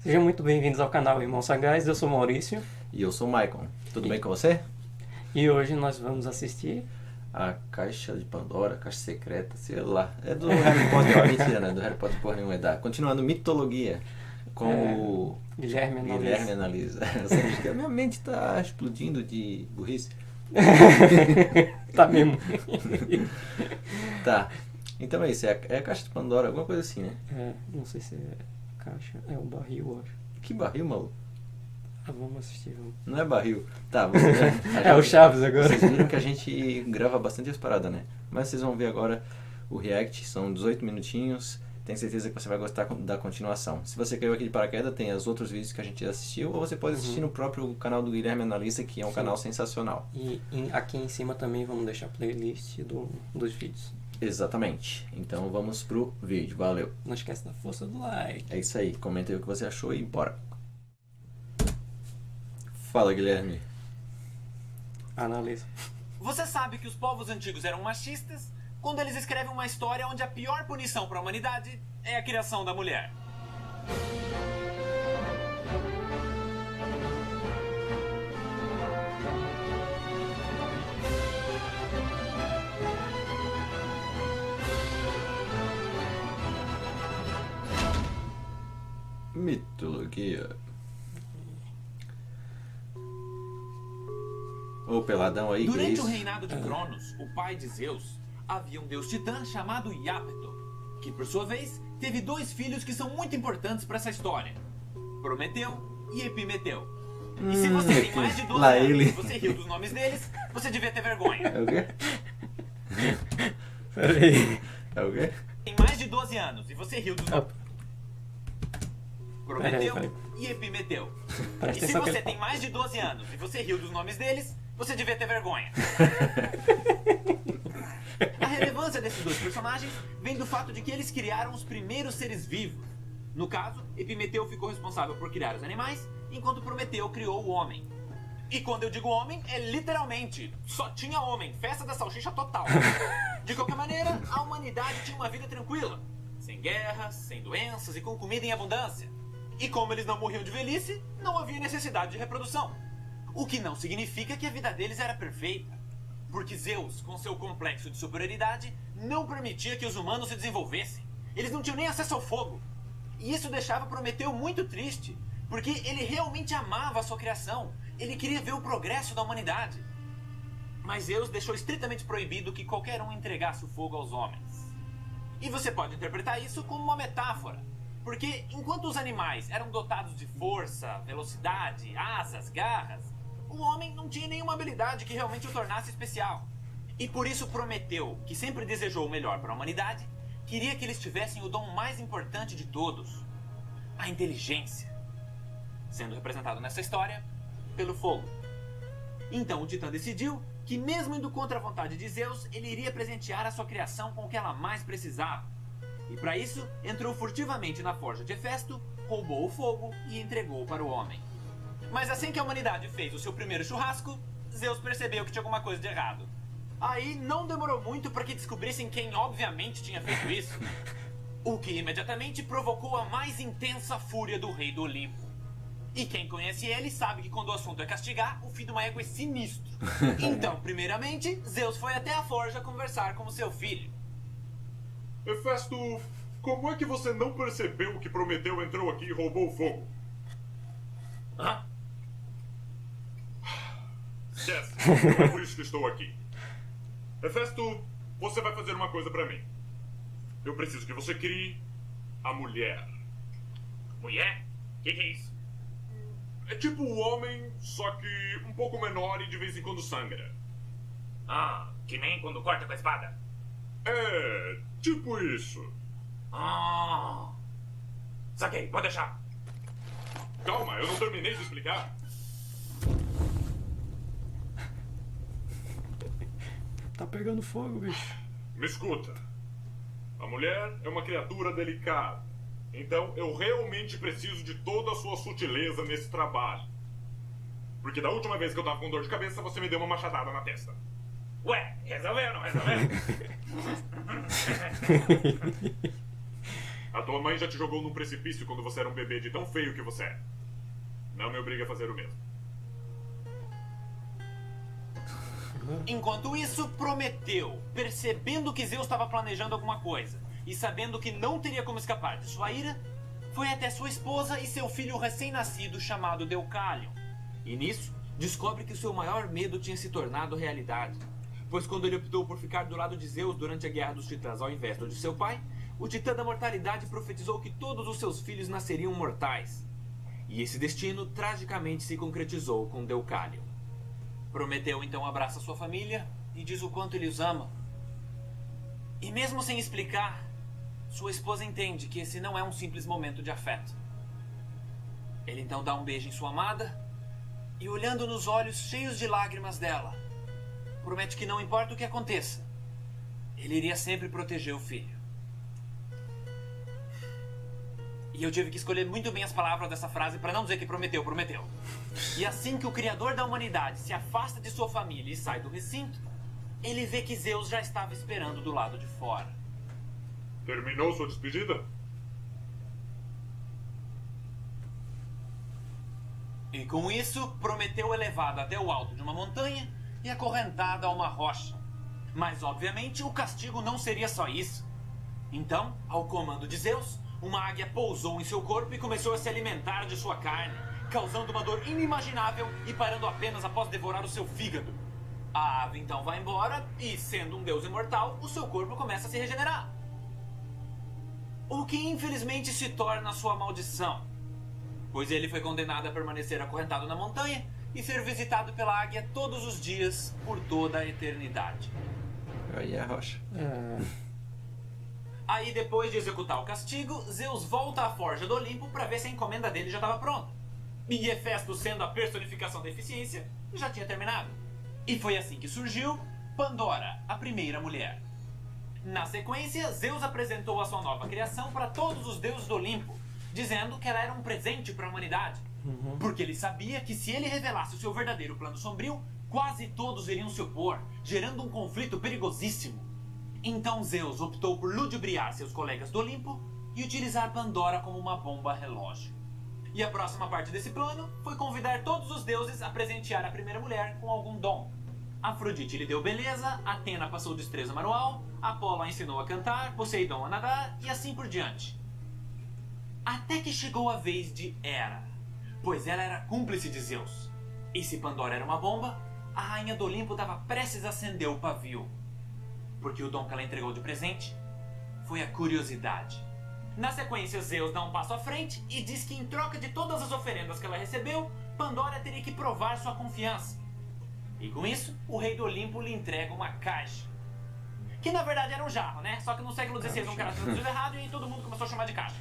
Sejam muito bem-vindos ao canal Irmãos Sagaz, eu sou Maurício E eu sou o Maicon. Tudo bem com você? e hoje nós vamos assistir... A Caixa de Pandora, Caixa Secreta, sei lá. É do Harry Potter, ó, mentira, né? Do Harry Potter porra nenhuma é da. Continuando, Mitologia, com o Guilherme Analisa. Guilherme Analisa. Você diz que a minha mente tá explodindo de burrice. Tá mesmo. Tá. Então é isso, é a Caixa de Pandora, alguma coisa assim, né? Não sei se é caixa, é um barril, eu acho. Que barril, maluco? Vamos assistir, vamos. Não é barril. Tá, você, É o Chaves agora. Vocês viram que a gente grava bastante as paradas, né? Mas vocês vão ver agora o react, são 18 minutinhos. Tenho certeza que você vai gostar da continuação. Se você caiu aqui de paraquedas, tem os outros vídeos que a gente assistiu, ou você pode assistir no próprio canal do Guilherme Analista, que é um canal sensacional. E aqui em cima também vamos deixar a playlist dos vídeos. Exatamente. Então vamos pro vídeo. Valeu. Não esquece da força do like. É isso aí. Comenta aí o que você achou e bora. Fala, Guilherme. Analisa. Você sabe que os povos antigos eram machistas quando eles escrevem uma história onde a pior punição para a humanidade é a criação da mulher. Mitologia. Ô, peladão aí, que é Durante isso? o reinado de Cronos, o pai de Zeus, havia um deus titã chamado Iápeto, que por sua vez teve dois filhos que são muito importantes para essa história: Prometeu e Epimeteu. E se você tem mais de 12 lá anos ele. e você riu dos nomes deles, você devia ter vergonha. É o quê? Peraí. É o quê? Tem mais de 12 anos e você riu dos nomes. Prometeu Peraí. e Epimeteu. Presta E se atenção que você ele tem mais de 12 anos e você riu dos nomes deles, você devia ter vergonha. A relevância desses dois personagens vem do fato de que eles criaram os primeiros seres vivos. No caso, Epimeteu ficou responsável por criar os animais, enquanto Prometeu criou o homem. E quando eu digo homem, é literalmente, só tinha homem, festa da salsicha total. De qualquer maneira, a humanidade tinha uma vida tranquila, sem guerras, sem doenças e com comida em abundância. E como eles não morriam de velhice, não havia necessidade de reprodução. O que não significa que a vida deles era perfeita. Porque Zeus, com seu complexo de superioridade, não permitia que os humanos se desenvolvessem. Eles não tinham nem acesso ao fogo. E isso deixava Prometeu muito triste, porque ele realmente amava a sua criação. Ele queria ver o progresso da humanidade. Mas Zeus deixou estritamente proibido que qualquer um entregasse o fogo aos homens. E você pode interpretar isso como uma metáfora. Porque enquanto os animais eram dotados de força, velocidade, asas, garras, o homem não tinha nenhuma habilidade que realmente o tornasse especial. E por isso Prometeu, que sempre desejou o melhor para a humanidade, queria que eles tivessem o dom mais importante de todos: a inteligência. Sendo representado nessa história pelo fogo. Então o Titã decidiu que, mesmo indo contra a vontade de Zeus, ele iria presentear a sua criação com o que ela mais precisava. E para isso, entrou furtivamente na forja de Hefesto, roubou o fogo e entregou para o homem. Mas assim que a humanidade fez o seu primeiro churrasco, Zeus percebeu que tinha alguma coisa de errado. Aí não demorou muito para que descobrissem quem obviamente tinha feito isso. O que imediatamente provocou a mais intensa fúria do rei do Olimpo. E quem conhece ele sabe que quando o assunto é castigar, o fim de uma égua é sinistro. Então, primeiramente, Zeus foi até a forja conversar com o seu filho. Hefesto, como é que você não percebeu que Prometeu entrou aqui e roubou o fogo? Hã? Esquece, não é por isso que estou aqui. Hefesto, você vai fazer uma coisa pra mim. Eu preciso que você crie a mulher. Mulher? Que é isso? É tipo o homem, só que um pouco menor e de vez em quando sangra. Ah, que nem quando corta com a espada? É, tipo isso. Ah. Saquei, pode deixar. Calma, eu não terminei de explicar. Tá pegando fogo, bicho. Me escuta. A mulher é uma criatura delicada. Então eu realmente preciso de toda a sua sutileza nesse trabalho. Porque da última vez que eu tava com dor de cabeça, você me deu uma machadada na testa. Ué, resolveu, não resolveu? A tua mãe já te jogou num precipício quando você era um bebê de tão feio que você é. Não me obrigue a fazer o mesmo. Enquanto isso, Prometeu, percebendo que Zeus estava planejando alguma coisa e sabendo que não teria como escapar de sua ira, foi até sua esposa e seu filho recém-nascido chamado Deucalion. E nisso, descobre que o seu maior medo tinha se tornado realidade. Pois quando ele optou por ficar do lado de Zeus durante a Guerra dos Titãs ao invés do de seu pai, o Titã da Mortalidade profetizou que todos os seus filhos nasceriam mortais. E esse destino tragicamente se concretizou com Deucalion. Prometeu então abraça sua família e diz o quanto ele os ama. E mesmo sem explicar, sua esposa entende que esse não é um simples momento de afeto. Ele então dá um beijo em sua amada e, olhando nos olhos cheios de lágrimas dela, promete que não importa o que aconteça, ele iria sempre proteger o filho. E eu tive que escolher muito bem as palavras dessa frase para não dizer que prometeu. E assim que o Criador da humanidade se afasta de sua família e sai do recinto, ele vê que Zeus já estava esperando do lado de fora. Terminou sua despedida? E com isso, Prometeu é levado até o alto de uma montanha e acorrentado a uma rocha. Mas obviamente o castigo não seria só isso. Então, ao comando de Zeus, uma águia pousou em seu corpo e começou a se alimentar de sua carne, causando uma dor inimaginável e parando apenas após devorar o seu fígado. A ave então vai embora e, sendo um deus imortal, o seu corpo começa a se regenerar. O que infelizmente se torna sua maldição, pois ele foi condenado a permanecer acorrentado na montanha e ser visitado pela águia todos os dias por toda a eternidade. Aí é a rocha. Aí, depois de executar o castigo, Zeus volta à forja do Olimpo para ver se a encomenda dele já estava pronta. E Hefesto, sendo a personificação da eficiência, já tinha terminado. E foi assim que surgiu Pandora, a primeira mulher. Na sequência, Zeus apresentou a sua nova criação para todos os deuses do Olimpo, dizendo que ela era um presente para a humanidade. Porque ele sabia que se ele revelasse o seu verdadeiro plano sombrio, quase todos iriam se opor, gerando um conflito perigosíssimo. Então Zeus optou por ludibriar seus colegas do Olimpo e utilizar Pandora como uma bomba relógio. E a próxima parte desse plano foi convidar todos os deuses a presentear a primeira mulher com algum dom. Afrodite lhe deu beleza, Atena passou destreza manual, Apolo a ensinou a cantar, Poseidon a nadar e assim por diante. Até que chegou a vez de Hera, pois ela era cúmplice de Zeus. E se Pandora era uma bomba, a rainha do Olimpo estava prestes a acender o pavio. Porque o dom que ela entregou de presente foi a curiosidade. Na sequência, Zeus dá um passo à frente e diz que em troca de todas as oferendas que ela recebeu, Pandora teria que provar sua confiança. E com isso, o rei do Olimpo lhe entrega uma caixa. Que na verdade era um jarro, né? Só que no século XVI um cara traduziu errado e todo mundo começou a chamar de caixa.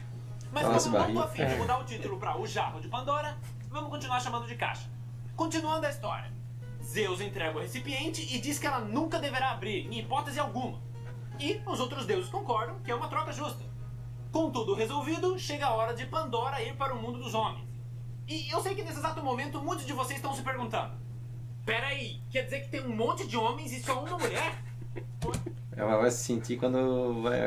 Mas Nossa, como eu não tô barriga. afim de mudar o título para O Jarro de Pandora, vamos continuar chamando de caixa. Continuando a história. Zeus entrega o recipiente e diz que ela nunca deverá abrir, em hipótese alguma. E os outros deuses concordam que é uma troca justa. Com tudo resolvido, chega a hora de Pandora ir para o mundo dos homens. E eu sei que nesse exato momento muitos de vocês estão se perguntando: peraí, quer dizer que tem um monte de homens e só uma mulher? Ela vai se sentir quando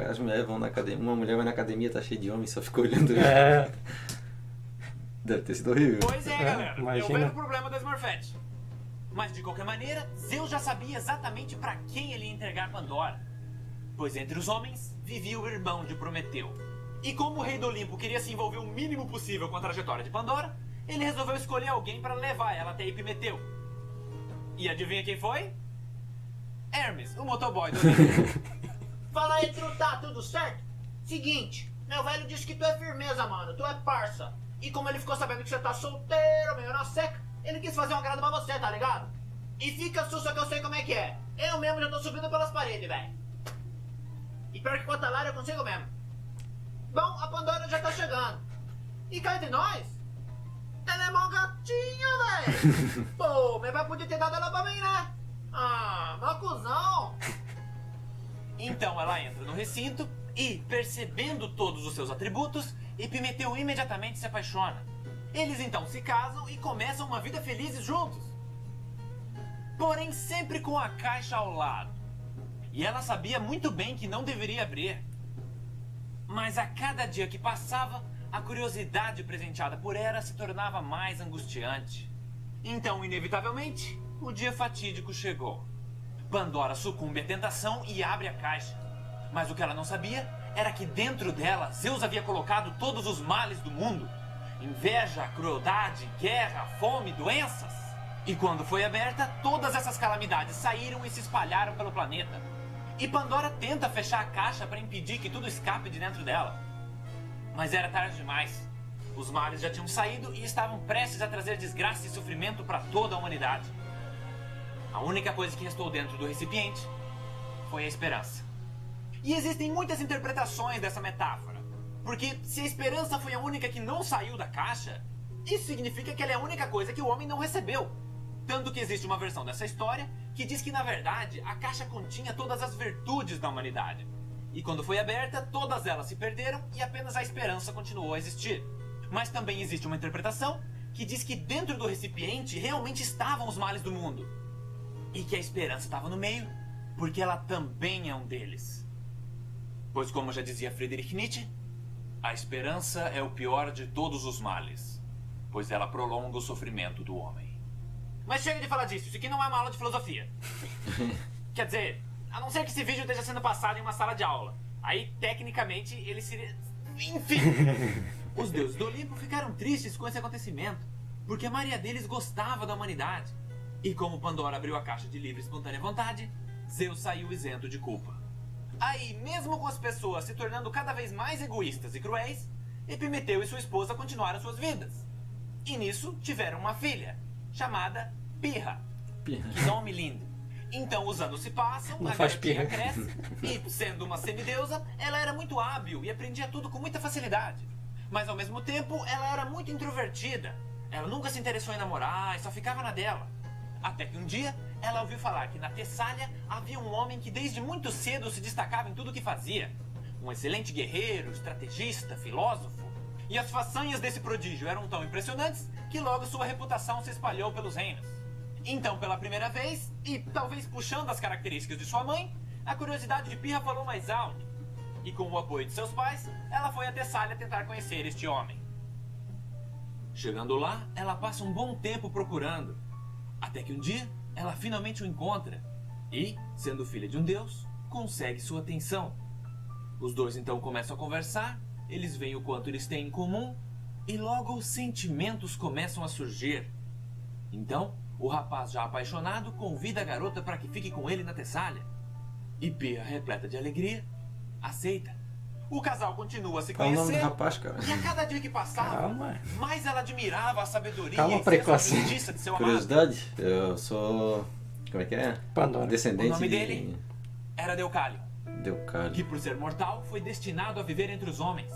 as mulheres vão na academia. Uma mulher vai na academia, tá cheia de homens, só fica olhando. Deve ter sido horrível. Pois é, galera. Imagina. Eu vejo o problema da Smurfette. Mas de qualquer maneira, Zeus já sabia exatamente para quem ele ia entregar Pandora. Pois entre os homens vivia o irmão de Prometeu. E como o rei do Olimpo queria se envolver o mínimo possível com a trajetória de Pandora, ele resolveu escolher alguém para levar ela até Epimeteu. E adivinha quem foi? Hermes, o motoboy do Olimpo. Fala aí, truta, tudo certo? Seguinte, meu velho disse que tu é firmeza, mano, tu é parça. E como ele ficou sabendo que você tá solteiro, meio na seca, ele quis fazer um agrado pra você, tá ligado? E fica sussa que eu sei como é que é. Eu mesmo já tô subindo pelas paredes, velho. E pior que conta lá, eu consigo mesmo. Bom, a Pandora já tá chegando. E cá entre nós, ela é mó gatinha, velho. Pô, meu pai podia ter dado ela pra mim, né? Ah, mó cuzão. Então ela entra no recinto e, percebendo todos os seus atributos, Epimeteu imediatamente se apaixona. Eles então se casam e começam uma vida felizes juntos. Porém, sempre com a caixa ao lado. E ela sabia muito bem que não deveria abrir. Mas a cada dia que passava, a curiosidade presenteada por Hera se tornava mais angustiante. Então, inevitavelmente, o dia fatídico chegou. Pandora sucumbe à tentação e abre a caixa. Mas o que ela não sabia era que dentro dela, Zeus havia colocado todos os males do mundo. Inveja, crueldade, guerra, fome, doenças. E quando foi aberta, todas essas calamidades saíram e se espalharam pelo planeta. E Pandora tenta fechar a caixa para impedir que tudo escape de dentro dela. Mas era tarde demais. Os males já tinham saído e estavam prestes a trazer desgraça e sofrimento para toda a humanidade. A única coisa que restou dentro do recipiente foi a esperança. E existem muitas interpretações dessa metáfora. Porque se a esperança foi a única que não saiu da caixa, isso significa que ela é a única coisa que o homem não recebeu. Tanto que existe uma versão dessa história que diz que, na verdade, a caixa continha todas as virtudes da humanidade. E quando foi aberta, todas elas se perderam e apenas a esperança continuou a existir. Mas também existe uma interpretação que diz que dentro do recipiente realmente estavam os males do mundo. E que a esperança estava no meio, porque ela também é um deles. Pois, como já dizia Friedrich Nietzsche, a esperança é o pior de todos os males, pois ela prolonga o sofrimento do homem. Mas chega de falar disso, isso aqui não é uma aula de filosofia. Quer dizer, a não ser que esse vídeo esteja sendo passado em uma sala de aula. Aí, tecnicamente, ele seria... Enfim! Os deuses do Olimpo ficaram tristes com esse acontecimento, porque a maioria deles gostava da humanidade. E como Pandora abriu a caixa de livre e espontânea vontade, Zeus saiu isento de culpa. Aí, mesmo com as pessoas se tornando cada vez mais egoístas e cruéis, Epimeteu e sua esposa continuaram suas vidas. E nisso tiveram uma filha, chamada Pirra. Que nome lindo. Então os anos se passam, Não a faz garotinha pirra. cresce, e sendo uma semideusa, ela era muito hábil e aprendia tudo com muita facilidade. Mas ao mesmo tempo, ela era muito introvertida. Ela nunca se interessou em namorar e só ficava na dela. Até que um dia, ela ouviu falar que na Tessália havia um homem que desde muito cedo se destacava em tudo o que fazia. Um excelente guerreiro, estrategista, filósofo. E as façanhas desse prodígio eram tão impressionantes que logo sua reputação se espalhou pelos reinos. Então, pela primeira vez, e talvez puxando as características de sua mãe, a curiosidade de Pirra falou mais alto. E com o apoio de seus pais, ela foi a Tessália tentar conhecer este homem. Chegando lá, ela passa um bom tempo procurando. Até que um dia, ela finalmente o encontra. E, sendo filha de um deus, consegue sua atenção. Os dois então começam a conversar, eles veem o quanto eles têm em comum, e logo os sentimentos começam a surgir. Então, o rapaz já apaixonado convida a garota para que fique com ele na Tessália. E Pirra, repleta de alegria, aceita. O casal continua a se Qual é o nome do conhecer, rapaz, cara? e a cada dia que passava, Calma. mais ela admirava a sabedoria Calma, e senso precoce. de justiça de seu amado. Curiosidade, eu sou... Como é que é? Pandora. Descendente O nome de... dele? Era Deucálio, Deucálio. que por ser mortal foi destinado a viver entre os homens.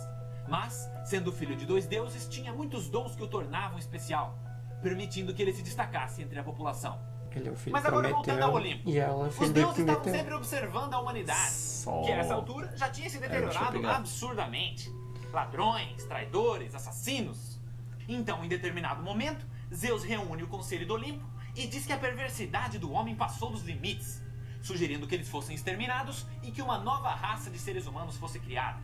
Mas, sendo filho de dois deuses, tinha muitos dons que o tornavam especial, permitindo que ele se destacasse entre a população. Ele é o filho Mas de agora voltando ao Prometeu Olimpo. e ela é Os filho de deuses estavam Prometeu. sempre observando a humanidade, Só. que a essa altura já tinha se deixa deteriorado eu pegar. absurdamente. Ladrões, traidores, assassinos. Então, em determinado momento, Zeus reúne o Conselho do Olimpo e diz que a perversidade do homem passou dos limites, sugerindo que eles fossem exterminados e que uma nova raça de seres humanos fosse criada.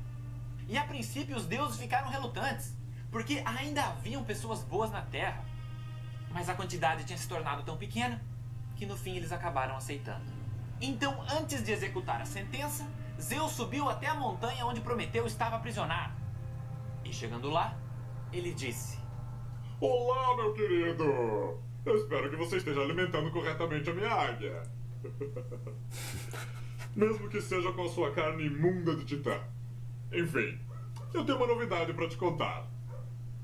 E a princípio os deuses ficaram relutantes, porque ainda haviam pessoas boas na Terra. Mas a quantidade tinha se tornado tão pequena que no fim eles acabaram aceitando. Então, antes de executar a sentença, Zeus subiu até a montanha onde Prometeu estava aprisionado. E chegando lá, ele disse: Olá, meu querido! Eu espero que você esteja alimentando corretamente a minha águia. Mesmo que seja com a sua carne imunda de titã. Enfim, eu tenho uma novidade para te contar.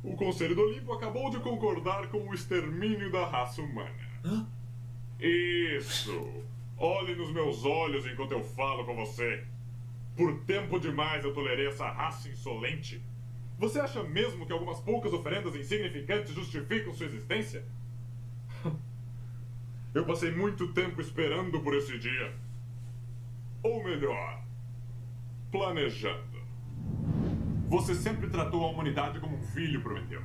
O Conselho do Olimpo acabou de concordar com o extermínio da raça humana. Hã? Isso! Olhe nos meus olhos enquanto eu falo com você. Por tempo demais eu tolerei essa raça insolente. Você acha mesmo que algumas poucas oferendas insignificantes justificam sua existência? Eu passei muito tempo esperando por esse dia. Ou melhor, planejando. Você sempre tratou a humanidade como um filho, Prometeu.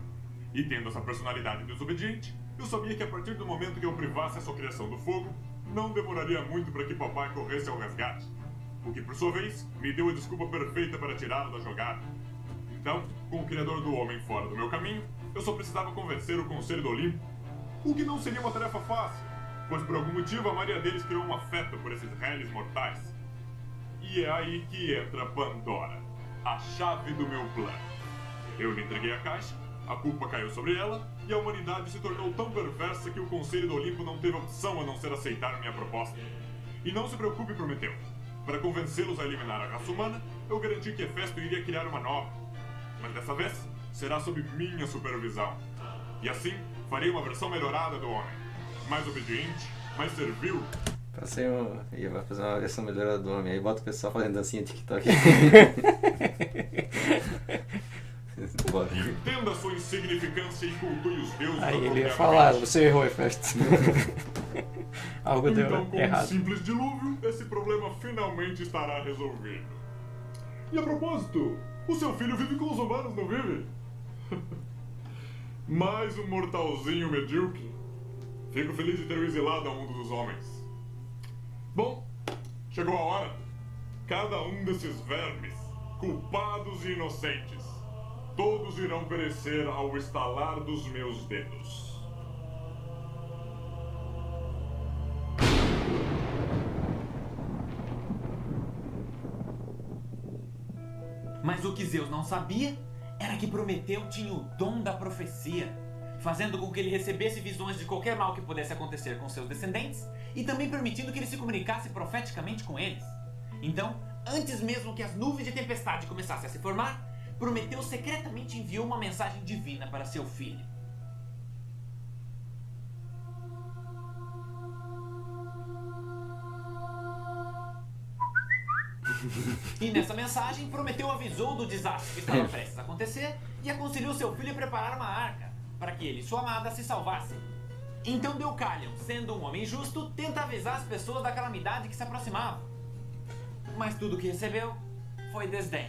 E tendo essa personalidade desobediente, eu sabia que a partir do momento que eu privasse a sua criação do fogo, não demoraria muito para que papai corresse ao resgate. o que por sua vez me deu a desculpa perfeita para tirá-lo da jogada. Então, com o Criador do Homem fora do meu caminho, eu só precisava convencer o Conselho do Olimpo, o que não seria uma tarefa fácil, pois por algum motivo a maioria deles criou um afeto por esses réis mortais. E é aí que entra Pandora, a chave do meu plano. Eu lhe entreguei a caixa, a culpa caiu sobre ela, e a humanidade se tornou tão perversa que o Conselho do Olimpo não teve opção a não ser aceitar minha proposta. E não se preocupe, Prometeu. Para convencê-los a eliminar a raça humana, eu garanti que Hefesto iria criar uma nova. Mas dessa vez, será sob minha supervisão. E assim, farei uma versão melhorada do homem. Mais obediente, mais servil. Passei um. E vai fazer uma versão melhorada do homem. Aí bota o pessoal fazendo dancinha TikTok. Bora. Entenda a sua insignificância e cultue os deuses da Aí ele ia própria falar, mente. você errou, Hefesto. Algo deu Então, com um errado. simples dilúvio, esse problema finalmente estará resolvido. E a propósito, o seu filho vive com os humanos, não vive? Mais um mortalzinho medíocre. Fico feliz de ter o exilado ao mundo dos homens. Bom, chegou a hora. Cada um desses vermes, culpados e inocentes, todos irão perecer ao estalar dos meus dedos. Mas o que Zeus não sabia era que Prometeu tinha o dom da profecia, fazendo com que ele recebesse visões de qualquer mal que pudesse acontecer com seus descendentes e também permitindo que ele se comunicasse profeticamente com eles. Então, antes mesmo que as nuvens de tempestade começassem a se formar, Prometeu secretamente enviou uma mensagem divina para seu filho. E nessa mensagem, Prometeu avisou do desastre que estava prestes a acontecer e aconselhou seu filho a preparar uma arca, para que ele e sua amada se salvassem. Então Deucalion, sendo um homem justo, tenta avisar as pessoas da calamidade que se aproximava. Mas tudo que recebeu foi desdém.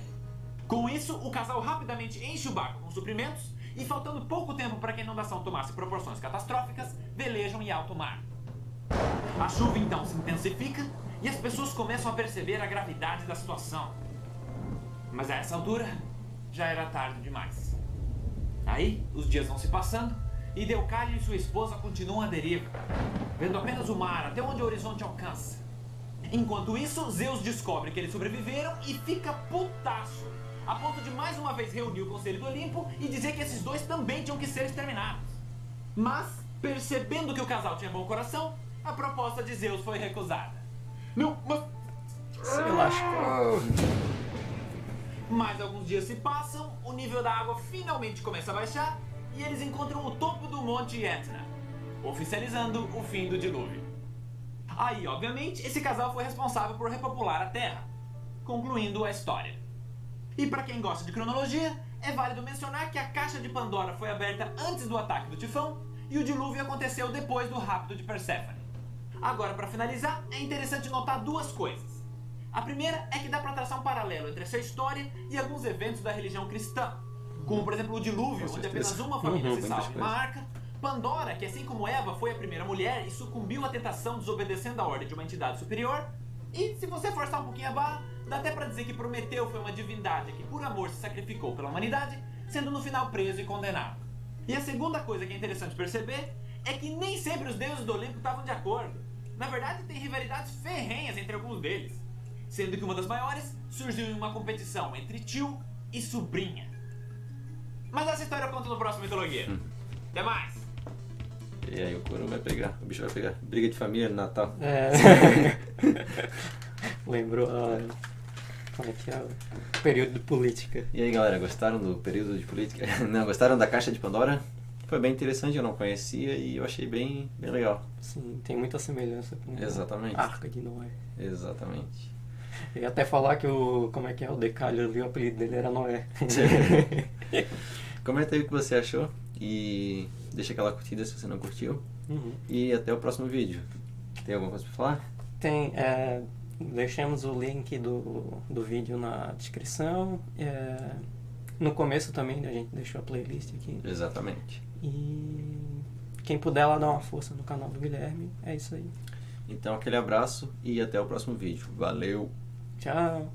Com isso, o casal rapidamente enche o barco com suprimentos e, faltando pouco tempo para que a inundação tomasse proporções catastróficas, velejam em alto mar. A chuva então se intensifica e as pessoas começam a perceber a gravidade da situação. Mas a essa altura, já era tarde demais. Aí, os dias vão se passando e Deucalion e sua esposa continuam à deriva, vendo apenas o mar até onde o horizonte alcança. Enquanto isso, Zeus descobre que eles sobreviveram e fica putaço, a ponto de mais uma vez reunir o Conselho do Olimpo e dizer que esses dois também tinham que ser exterminados. Mas, percebendo que o casal tinha bom coração, a proposta de Zeus foi recusada. Não, mas... Se lascou. Mais alguns dias se passam, o nível da água finalmente começa a baixar e eles encontram o topo do Monte Etna, oficializando o fim do dilúvio. Aí, obviamente, esse casal foi responsável por repopular a Terra, concluindo a história. E para quem gosta de cronologia, é válido mencionar que a caixa de Pandora foi aberta antes do ataque do Tifão e o dilúvio aconteceu depois do rapto de Perséfone. Agora, para finalizar, é interessante notar duas coisas. A primeira é que dá para traçar um paralelo entre essa história e alguns eventos da religião cristã, como por exemplo o dilúvio, onde apenas uma família se salva em uma arca, Pandora, que assim como Eva foi a primeira mulher e sucumbiu à tentação desobedecendo a ordem de uma entidade superior, e se você forçar um pouquinho a barra, dá até para dizer que Prometeu foi uma divindade que por amor se sacrificou pela humanidade, sendo no final preso e condenado. E a segunda coisa que é interessante perceber é que nem sempre os deuses do Olimpo estavam de acordo. Na verdade, tem rivalidades ferrenhas entre alguns deles, sendo que uma das maiores surgiu em uma competição entre tio e sobrinha. Mas essa história eu conto no próximo Mitologia. Até mais! E aí o couro vai pegar, o bicho vai pegar. Briga de família no Natal. É. Lembrou como é que é o período de política. E aí galera, gostaram do período de política? Não, gostaram da caixa de Pandora? Foi bem interessante, eu não conhecia e eu achei bem legal. Sim, tem muita semelhança com Exatamente. a Arca de Noé. Exatamente. Eu ia até falar que o Deucalion ali, o apelido dele era Noé. Comenta aí o que você achou e deixa aquela curtida se você não curtiu. Uhum. E até o próximo vídeo. Tem alguma coisa pra falar? Tem, deixamos o link do vídeo na descrição. No começo também a gente deixou a playlist aqui. Exatamente. E quem puder lá dar uma força no canal do Guilherme, é isso aí. Então aquele abraço e até o próximo vídeo. Valeu! Tchau.